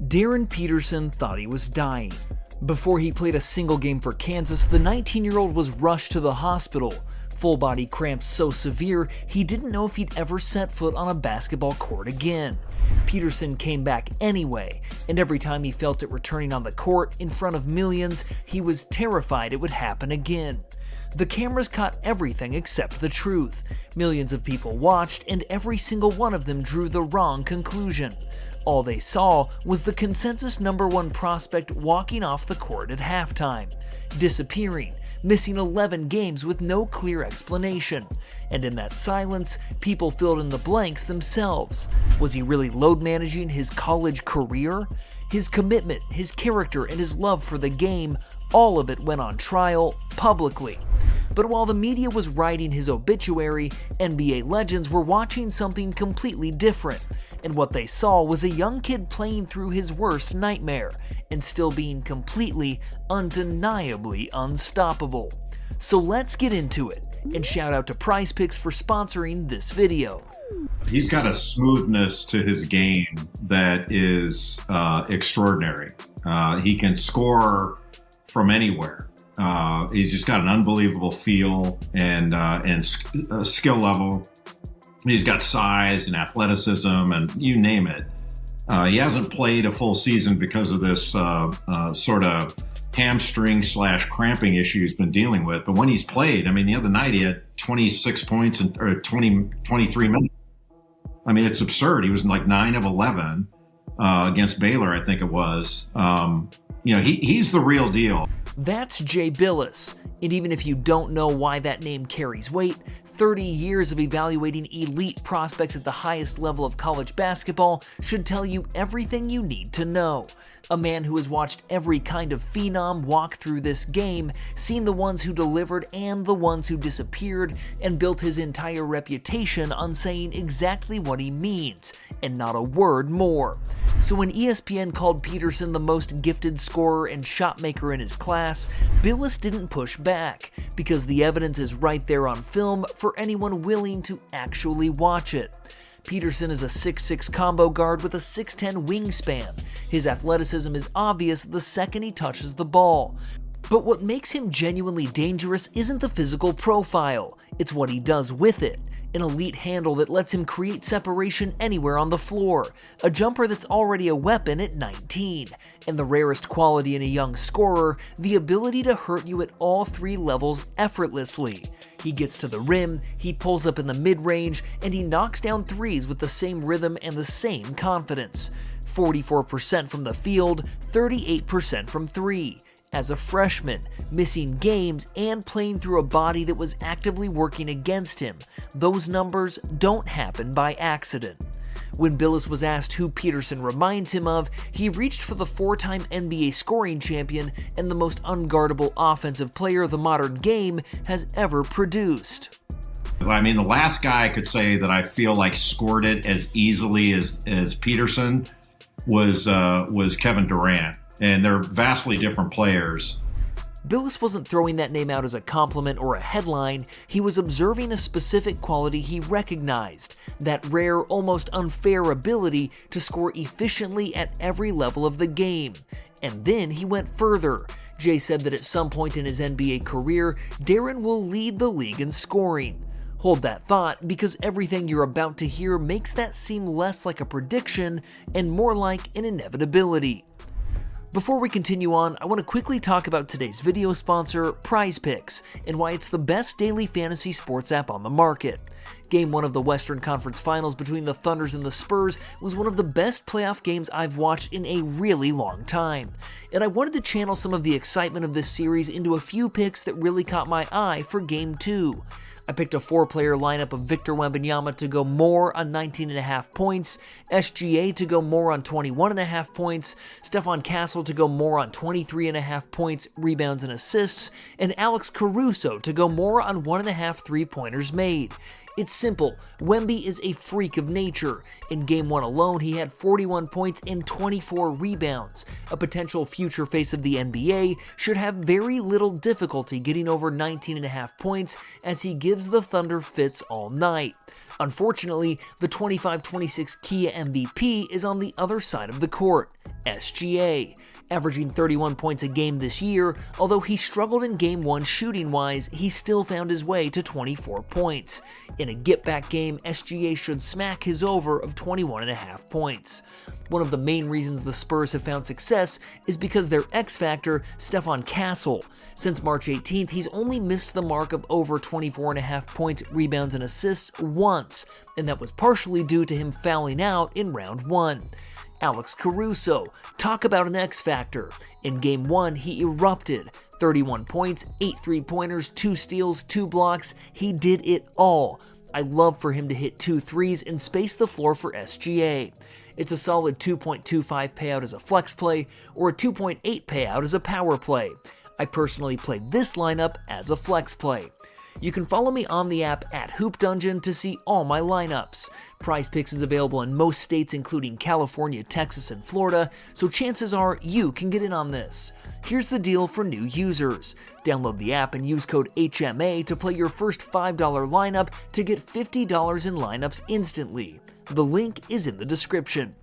Darryn Peterson thought he was dying. Before he played a single game for Kansas, the 19-year-old was rushed to the hospital. Full body cramps so severe, he didn't know if he'd ever set foot on a basketball court again. Peterson came back anyway, and every time he felt it returning on the court in front of millions, he was terrified it would happen again. The cameras caught everything except the truth. Millions of people watched, and every single one of them drew the wrong conclusion. All they saw was the consensus #1 prospect walking off the court at halftime, disappearing, missing 11 games with no clear explanation. And in that silence, people filled in the blanks themselves. Was he really load managing his college career? His commitment, his character, and his love for the game, all of it went on trial publicly. But while the media was writing his obituary, NBA legends were watching something completely different. And what they saw was a young kid playing through his worst nightmare and still being completely, undeniably unstoppable. So let's get into it, and shout out to Prize Picks for sponsoring this video. He's got a smoothness to his game that is extraordinary. He can score from anywhere. He's just got an unbelievable feel and skill level. He's got size and athleticism and you name it. He hasn't played a full season because of this sort of hamstring / cramping issue he's been dealing with. But when he's played, I mean, the other night he had 26 points or 23 minutes. I mean, it's absurd. He was like 9 of 11 against Baylor, I think it was. He's the real deal. That's Jay Bilas, and even if you don't know why that name carries weight, 30 years of evaluating elite prospects at the highest level of college basketball should tell you everything you need to know. A man who has watched every kind of phenom walk through this game, seen the ones who delivered and the ones who disappeared, and built his entire reputation on saying exactly what he means, and not a word more. So when ESPN called Peterson the most gifted scorer and shot maker in his class, Bilas didn't push back, because the evidence is right there on film for anyone willing to actually watch it. Peterson is a 6'6" combo guard with a 6'10" wingspan. His athleticism is obvious the second he touches the ball. But what makes him genuinely dangerous isn't the physical profile, it's what he does with it. An elite handle that lets him create separation anywhere on the floor, a jumper that's already a weapon at 19, and the rarest quality in a young scorer, the ability to hurt you at all 3 levels effortlessly. He gets to the rim, he pulls up in the mid-range, and he knocks down threes with the same rhythm and the same confidence. 44% from the field, 38% from 3. As a freshman, missing games and playing through a body that was actively working against him, those numbers don't happen by accident. When Bilas was asked who Peterson reminds him of, he reached for the 4-time NBA scoring champion and the most unguardable offensive player the modern game has ever produced. I mean, the last guy I could say that I feel like scored it as easily as Peterson was Kevin Durant. And they're vastly different players. Bilas wasn't throwing that name out as a compliment or a headline, he was observing a specific quality he recognized, that rare, almost unfair ability to score efficiently at every level of the game. And then he went further. Jay said that at some point in his NBA career, Darryn will lead the league in scoring. Hold that thought, because everything you're about to hear makes that seem less like a prediction and more like an inevitability. Before we continue on, I want to quickly talk about today's video sponsor, Prize Picks, and why it's the best daily fantasy sports app on the market. Game 1 of the Western Conference Finals between the Thunders and the Spurs was one of the best playoff games I've watched in a really long time, and I wanted to channel some of the excitement of this series into a few picks that really caught my eye for Game 2. I picked a 4-player lineup of Victor Wembanyama to go more on 19.5 points, SGA to go more on 21.5 points, Stephon Castle to go more on 23.5 points, rebounds, and assists, and Alex Caruso to go more on 1.5 3-pointers made. It's simple. Wemby is a freak of nature. In Game 1 alone, he had 41 points and 24 rebounds. A potential future face of the NBA should have very little difficulty getting over 19.5 points as he gives the Thunder fits all night. Unfortunately, the 25-26 Kia MVP is on the other side of the court. SGA. Averaging 31 points a game this year, although he struggled in Game 1 shooting-wise, he still found his way to 24 points. In a get-back game, SGA should smack his over of 21.5 points. One of the main reasons the Spurs have found success is because their X-Factor, Stephon Castle. Since March 18th, he's only missed the mark of over 24.5 points, rebounds, and assists once, and that was partially due to him fouling out in round 1. Alex Caruso, talk about an X-Factor. In Game 1, he erupted. 31 points, 8 3-pointers, 2 steals, 2 blocks. He did it all. I'd love for him to hit 2 threes and space the floor for SGA. It's a solid 2.25 payout as a flex play, or a 2.8 payout as a power play. I personally played this lineup as a flex play. You can follow me on the app at Hoop Dungeon to see all my lineups. Prize Picks is available in most states including California, Texas, and Florida, so chances are you can get in on this. Here's the deal for new users. Download the app and use code HMA to play your first $5 lineup to get $50 in lineups instantly. The link is in the description.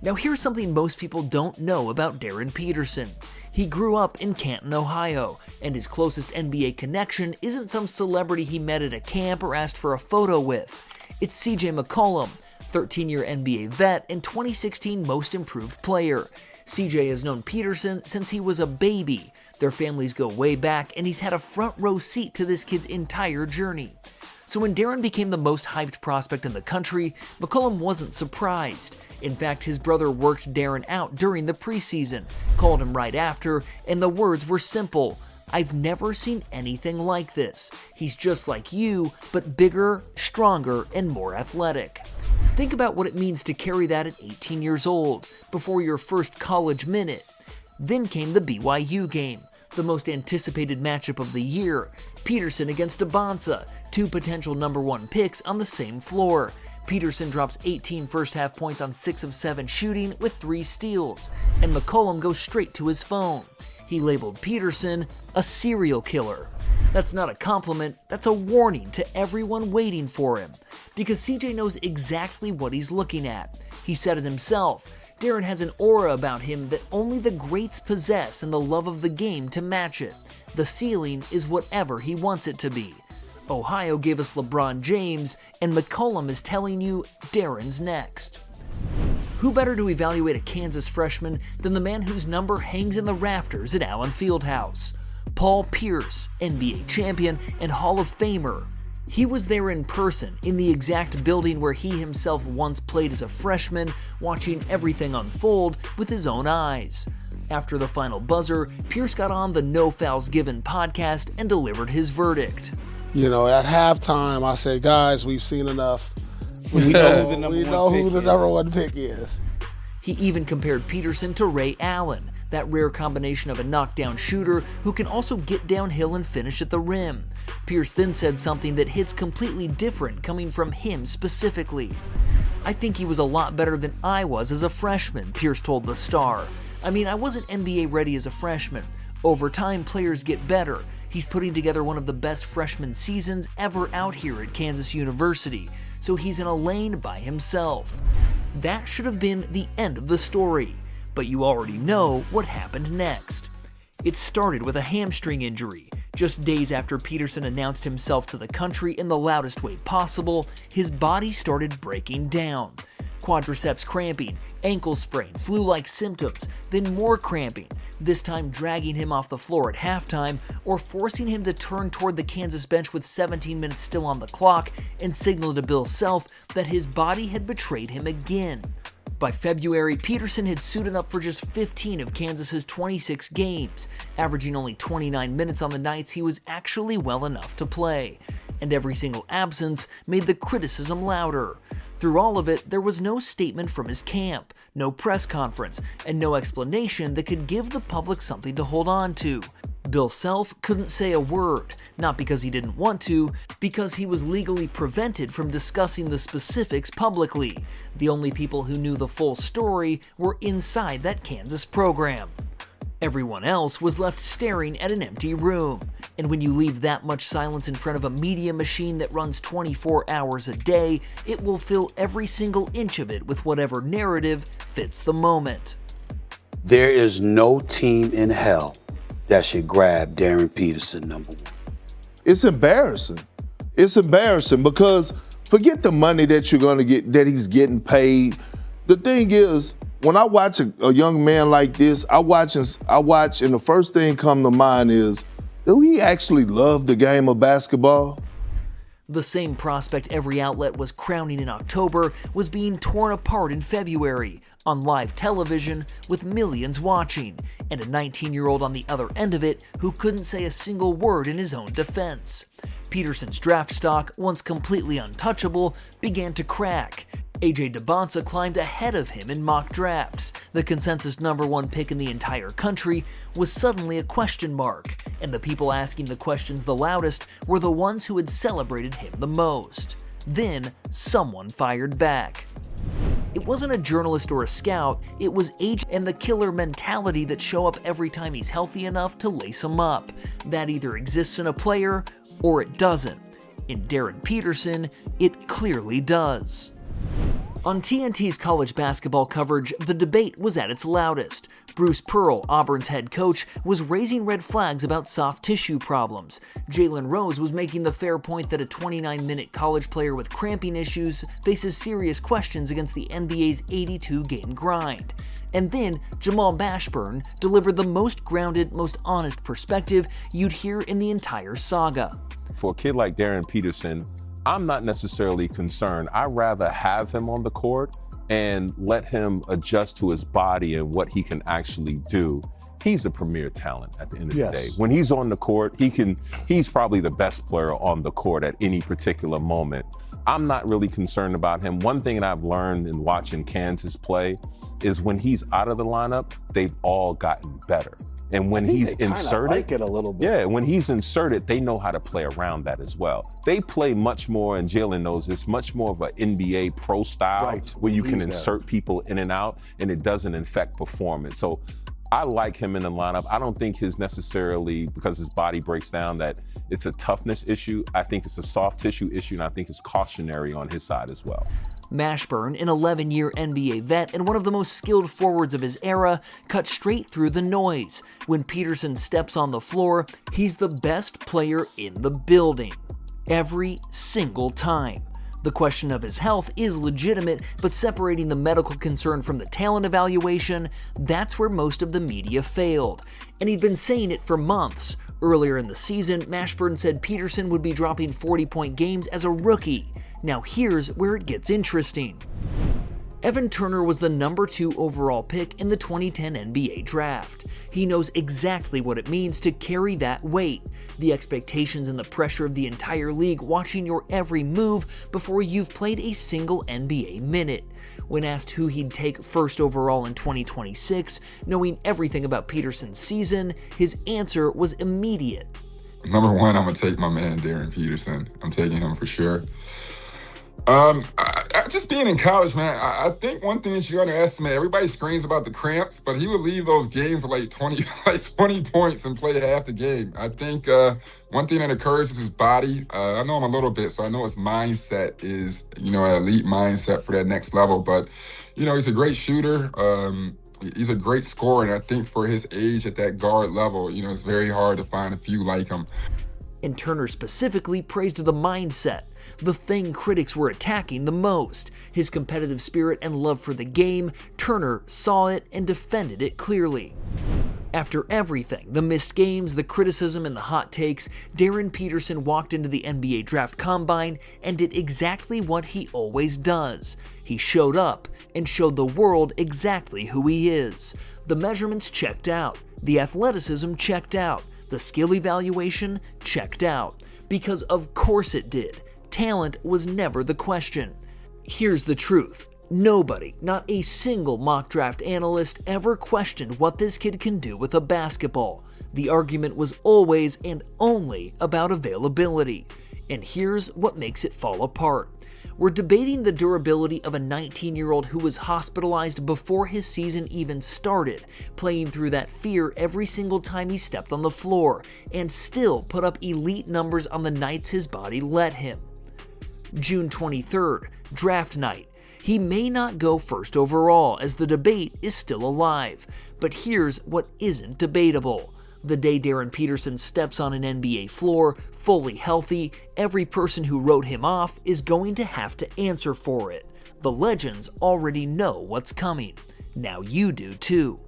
Now here's something most people don't know about Darryn Peterson. He grew up in Canton, Ohio, and his closest NBA connection isn't some celebrity he met at a camp or asked for a photo with. It's CJ McCollum, 13-year NBA vet and 2016 Most Improved Player. CJ has known Peterson since he was a baby. Their families go way back, and he's had a front row seat to this kid's entire journey. So when Darryn became the most hyped prospect in the country, McCollum wasn't surprised. In fact, his brother worked Darryn out during the preseason, called him right after, and the words were simple: "I've never seen anything like this. He's just like you, but bigger, stronger, and more athletic." Think about what it means to carry that at 18 years old, before your first college minute. Then came the BYU game, the most anticipated matchup of the year. Peterson against Abonsa, 2 potential number 1 picks on the same floor. Peterson drops 18 first-half points on 6 of 7 shooting with 3 steals, and McCollum goes straight to his phone. He labeled Peterson a serial killer. That's not a compliment, that's a warning to everyone waiting for him, because CJ knows exactly what he's looking at. He said it himself. Darryn has an aura about him that only the greats possess, and the love of the game to match it. The ceiling is whatever he wants it to be. Ohio gave us LeBron James, and McCollum is telling you Darryn's next. Who better to evaluate a Kansas freshman than the man whose number hangs in the rafters at Allen Fieldhouse? Paul Pierce, NBA champion and Hall of Famer. He was there in person, in the exact building where he himself once played as a freshman, watching everything unfold with his own eyes. After the final buzzer, Pierce got on the No Fouls Given podcast and delivered his verdict. You know, at halftime, I said, guys, we've seen enough. We know who the number one pick is. He even compared Peterson to Ray Allen, that rare combination of a knockdown shooter who can also get downhill and finish at the rim. Pierce then said something that hits completely different coming from him specifically. "I think he was a lot better than I was as a freshman," Pierce told The Star. "I mean, I wasn't NBA ready as a freshman. Over time, players get better. He's putting together one of the best freshman seasons ever out here at Kansas University, so he's in a lane by himself." That should have been the end of the story, but you already know what happened next. It started with a hamstring injury. Just days after Peterson announced himself to the country in the loudest way possible, his body started breaking down. Quadriceps cramping, ankle sprain, flu-like symptoms, then more cramping, this time dragging him off the floor at halftime or forcing him to turn toward the Kansas bench with 17 minutes still on the clock and signal to Bill Self that his body had betrayed him again. By February, Peterson had suited up for just 15 of Kansas's 26 games, averaging only 29 minutes on the nights he was actually well enough to play. And every single absence made the criticism louder. Through all of it, there was no statement from his camp, no press conference, and no explanation that could give the public something to hold on to. Bill Self couldn't say a word, not because he didn't want to, because he was legally prevented from discussing the specifics publicly. The only people who knew the full story were inside that Kansas program. Everyone else was left staring at an empty room. And when you leave that much silence in front of a media machine that runs 24 hours a day, it will fill every single inch of it with whatever narrative fits the moment. There is no team in hell that should grab Darryn Peterson number 1. It's embarrassing. It's embarrassing because forget the money that you're going to get, that he's getting paid. The thing is, when I watch a young man like this, I watch, and the first thing come to mind is, do he actually love the game of basketball? The same prospect every outlet was crowning in October was being torn apart in February on live television with millions watching, and a 19-year-old on the other end of it who couldn't say a single word in his own defense. Peterson's draft stock, once completely untouchable, began to crack. AJ DeBonsa climbed ahead of him in mock drafts. The consensus number 1 pick in the entire country was suddenly a question mark, and the people asking the questions the loudest were the ones who had celebrated him the most. Then, someone fired back. It wasn't a journalist or a scout, it was AJ and the killer mentality that show up every time he's healthy enough to lace him up. That either exists in a player or it doesn't. In Darryn Peterson, it clearly does. On TNT's college basketball coverage, the debate was at its loudest. Bruce Pearl, Auburn's head coach, was raising red flags about soft tissue problems. Jalen Rose was making the fair point that a 29-minute college player with cramping issues faces serious questions against the NBA's 82-game grind. And then Jamal Mashburn delivered the most grounded, most honest perspective you'd hear in the entire saga. For a kid like Darryn Peterson, I'm not necessarily concerned. I'd rather have him on the court and let him adjust to his body and what he can actually do. He's a premier talent at the end of the day. When he's on the court, he's probably the best player on the court at any particular moment. I'm not really concerned about him. One thing that I've learned in watching Kansas play is when he's out of the lineup, they've all gotten better. And when he's inserted, like it a little bit. Yeah, when he's inserted, they know how to play around that as well. They play much more, and Jalen knows this, much more of an NBA pro style where you can insert people in and out, and it doesn't affect performance. So I like him in the lineup. I don't think his necessarily, because his body breaks down, that it's a toughness issue. I think it's a soft tissue issue, and I think it's cautionary on his side as well. Mashburn, an 11-year NBA vet and one of the most skilled forwards of his era, cut straight through the noise. When Peterson steps on the floor, he's the best player in the building. Every single time. The question of his health is legitimate, but separating the medical concern from the talent evaluation, that's where most of the media failed. And he'd been saying it for months. Earlier in the season, Mashburn said Peterson would be dropping 40-point games as a rookie. Now here's where it gets interesting. Evan Turner was the number 2 overall pick in the 2010 NBA draft. He knows exactly what it means to carry that weight, the expectations and the pressure of the entire league watching your every move before you've played a single NBA minute. When asked who he'd take first overall in 2026, knowing everything about Peterson's season, his answer was immediate. Number 1, I'm gonna take my man Darryn Peterson. I'm taking him for sure. Just being in college, man, I think one thing that you underestimate, everybody screams about the cramps, but he would leave those games with like 20 points and play half the game. I think one thing that occurs is his body. I know him a little bit, so I know his mindset is, an elite mindset for that next level. But, he's a great shooter. He's a great scorer, and I think for his age at that guard level, it's very hard to find a few like him. And Turner specifically praised the mindset, the thing critics were attacking the most. His competitive spirit and love for the game, Turner saw it and defended it clearly. After everything, the missed games, the criticism, and the hot takes, Darryn Peterson walked into the NBA Draft Combine and did exactly what he always does. He showed up and showed the world exactly who he is. The measurements checked out, the athleticism checked out, the skill evaluation checked out. Because of course it did. Talent was never the question. Here's the truth. Nobody, not a single mock draft analyst, ever questioned what this kid can do with a basketball. The argument was always and only about availability. And here's what makes it fall apart. We're debating the durability of a 19-year-old who was hospitalized before his season even started, playing through that fear every single time he stepped on the floor, and still put up elite numbers on the nights his body let him. June 23rd, draft night. He may not go first overall, as the debate is still alive. But here's what isn't debatable. The day Darryn Peterson steps on an NBA floor, fully healthy, every person who wrote him off is going to have to answer for it. The legends already know what's coming. Now you do too.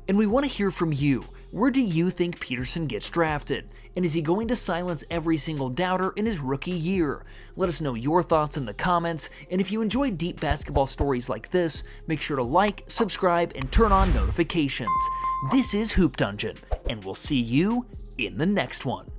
And we want to hear from you. Where do you think Peterson gets drafted? And is he going to silence every single doubter in his rookie year? Let us know your thoughts in the comments, and if you enjoy deep basketball stories like this, make sure to like, subscribe, and turn on notifications. This is Hoop Dungeon, and we'll see you in the next one.